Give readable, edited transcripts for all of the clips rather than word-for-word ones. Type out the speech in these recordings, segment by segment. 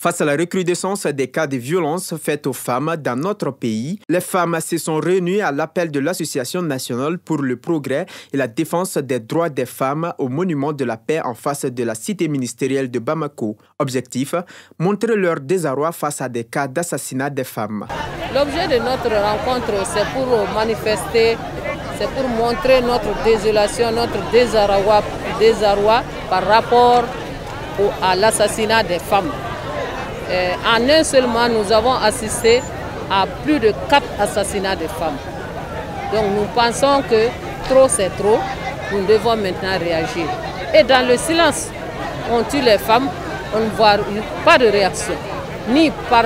Face à la recrudescence des cas de violence faites aux femmes dans notre pays, les femmes se sont réunies à l'appel de l'Association nationale pour le progrès et la défense des droits des femmes au Monument de la paix en face de la cité ministérielle de Bamako. Objectif, montrer leur désarroi face à des cas d'assassinat des femmes. L'objet de notre rencontre, c'est pour manifester, c'est pour montrer notre désolation, notre désarroi par rapport à l'assassinat des femmes. En un seul mois, nous avons assisté à plus de 4 assassinats de femmes. Donc nous pensons que trop c'est trop, nous devons maintenant réagir. Et dans le silence, on tue les femmes, on ne voit pas de réaction, ni par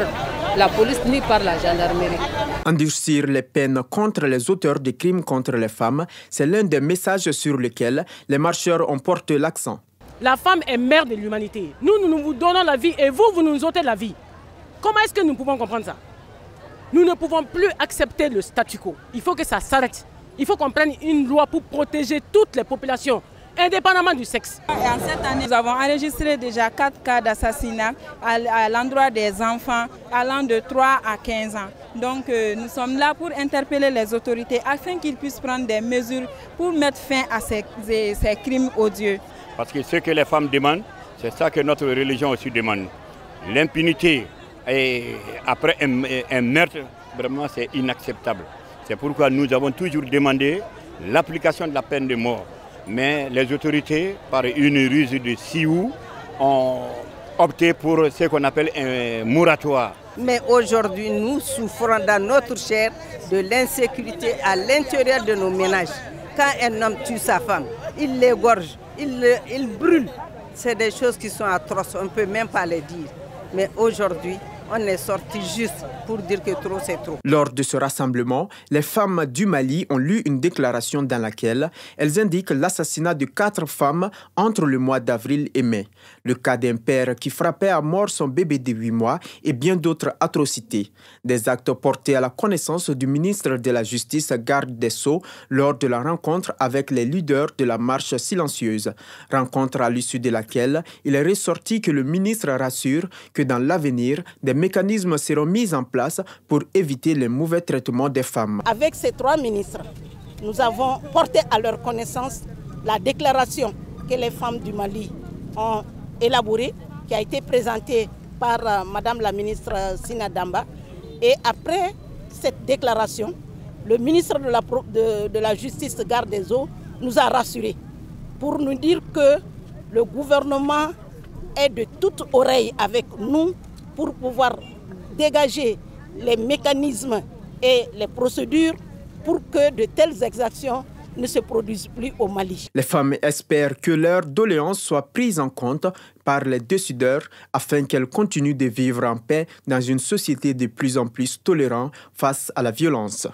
la police, ni par la gendarmerie. Endurcir les peines contre les auteurs de crimes contre les femmes, c'est l'un des messages sur lesquels les marcheurs ont porté l'accent. La femme est mère de l'humanité. Nous vous donnons la vie et vous nous ôtez la vie. Comment est-ce que nous pouvons comprendre ça? Nous ne pouvons plus accepter le statu quo. Il faut que ça s'arrête. Il faut qu'on prenne une loi pour protéger toutes les populations, indépendamment du sexe. Et en cette année, nous avons enregistré déjà 4 cas d'assassinat à l'endroit des enfants allant de 3 à 15 ans. Donc nous sommes là pour interpeller les autorités afin qu'ils puissent prendre des mesures pour mettre fin à ces crimes odieux. Parce que ce que les femmes demandent, c'est ça que notre religion aussi demande. L'impunité après un meurtre, vraiment c'est inacceptable. C'est pourquoi nous avons toujours demandé l'application de la peine de mort. Mais les autorités, par une ruse de Sioux, ont opté pour ce qu'on appelle un moratoire. Mais aujourd'hui, nous souffrons dans notre chair de l'insécurité à l'intérieur de nos ménages. Quand un homme tue sa femme, il l'égorge, il brûle. C'est des choses qui sont atroces, on ne peut même pas les dire. Mais aujourd'hui, on est sorti juste pour dire que trop c'est trop. Lors de ce rassemblement, les femmes du Mali ont lu une déclaration dans laquelle elles indiquent l'assassinat de 4 femmes entre le mois d'avril et mai, le cas d'un père qui frappait à mort son bébé de 8 mois et bien d'autres atrocités. Des actes portés à la connaissance du ministre de la Justice, garde des Sceaux, lors de la rencontre avec les leaders de la marche silencieuse. Rencontre à l'issue de laquelle il est ressorti que le ministre rassure que dans l'avenir, des mécanismes seront mis en place pour éviter les mauvais traitements des femmes. Avec ces 3 ministres, nous avons porté à leur connaissance la déclaration que les femmes du Mali ont élaborée, qui a été présentée par Madame la ministre Sina Damba. Et après cette déclaration, le ministre de la Justice, garde des Eaux, nous a rassurés pour nous dire que le gouvernement est de toute oreille avec nous pour pouvoir dégager les mécanismes et les procédures pour que de telles exactions ne se produisent plus au Mali. Les femmes espèrent que leurs doléances soient prises en compte par les décideurs afin qu'elles continuent de vivre en paix dans une société de plus en plus tolérante face à la violence.